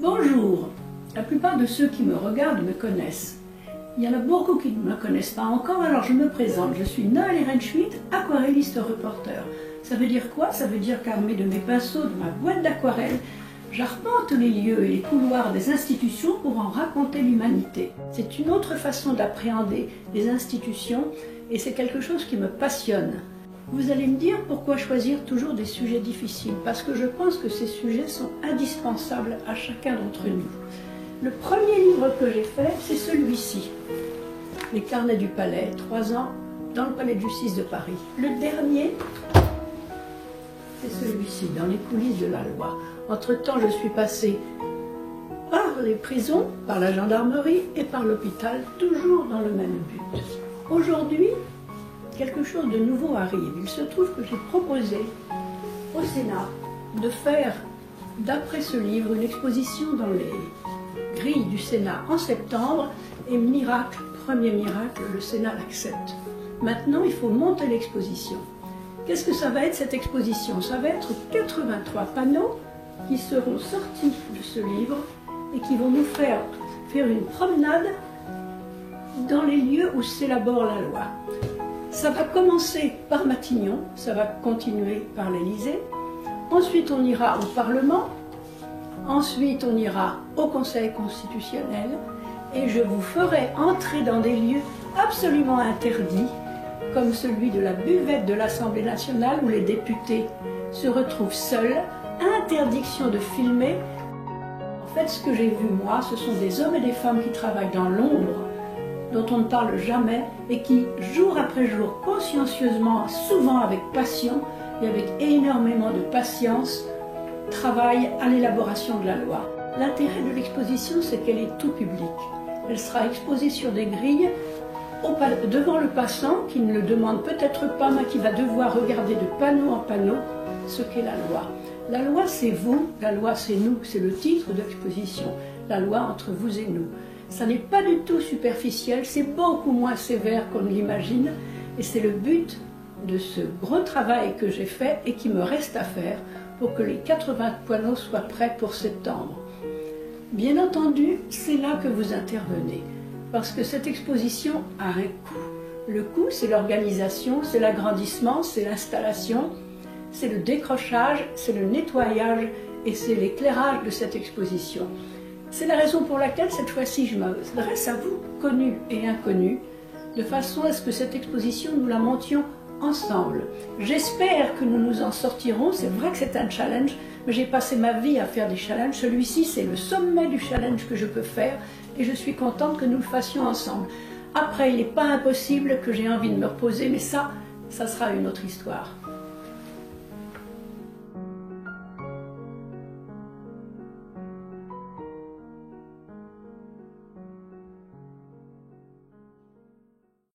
Bonjour, la plupart de ceux qui me regardent me connaissent. Il y en a beaucoup qui ne me connaissent pas encore, alors je me présente. Je suis Noël Ehrenschmidt, aquarelliste reporter. Ça veut dire quoi? Ça veut dire qu'armée de mes pinceaux, de ma boîte d'aquarelle, j'arpente les lieux et les couloirs des institutions pour en raconter l'humanité. C'est une autre façon d'appréhender les institutions et c'est quelque chose qui me passionne. Vous allez me dire pourquoi choisir toujours des sujets difficiles? Parce que je pense que ces sujets sont indispensables à chacun d'entre nous. Le premier livre que j'ai fait, c'est celui-ci. Les carnets du palais, 3 ans dans le palais de justice de Paris. Le dernier, c'est celui-ci, dans les coulisses de la loi. Entre-temps, je suis passée par les prisons, par la gendarmerie et par l'hôpital, toujours dans le même but. Aujourd'hui, quelque chose de nouveau arrive. Il se trouve que j'ai proposé au Sénat de faire, d'après ce livre, une exposition dans les grilles du Sénat en septembre, et miracle, premier miracle, le Sénat l'accepte. Maintenant, il faut monter l'exposition. Qu'est-ce que ça va être cette exposition? Ça va être 83 panneaux qui seront sortis de ce livre et qui vont nous faire une promenade dans les lieux où s'élabore la loi. Ça va commencer par Matignon, ça va continuer par l'Élysée, ensuite on ira au Parlement, ensuite on ira au Conseil constitutionnel et je vous ferai entrer dans des lieux absolument interdits, comme celui de la buvette de l'Assemblée nationale où les députés se retrouvent seuls, interdiction de filmer. En fait, ce que j'ai vu moi, ce sont des hommes et des femmes qui travaillent dans l'ombre, dont on ne parle jamais et qui, jour après jour, consciencieusement, souvent avec passion et avec énormément de patience, travaillent à l'élaboration de la loi. L'intérêt de l'exposition, c'est qu'elle est tout public. Elle sera exposée sur des grilles devant le passant qui ne le demande peut-être pas, mais qui va devoir regarder de panneau en panneau ce qu'est la loi. La loi, c'est vous, la loi, c'est nous, c'est le titre de l'exposition. La loi entre vous et nous. Ça n'est pas du tout superficiel, c'est beaucoup moins sévère qu'on l'imagine, et c'est le but de ce gros travail que j'ai fait et qui me reste à faire pour que les 80 panneaux soient prêts pour septembre. Bien entendu, c'est là que vous intervenez, parce que cette exposition a un coût. Le coût, c'est l'organisation, c'est l'agrandissement, c'est l'installation, c'est le décrochage, c'est le nettoyage et c'est l'éclairage de cette exposition. C'est la raison pour laquelle cette fois-ci je m'adresse à vous, connus et inconnus, de façon à ce que cette exposition nous la montions ensemble. J'espère que nous nous en sortirons. C'est vrai que c'est un challenge, mais j'ai passé ma vie à faire des challenges. Celui-ci, c'est le sommet du challenge que je peux faire et je suis contente que nous le fassions ensemble. Après, il n'est pas impossible que j'ai envie de me reposer, mais ça sera une autre histoire.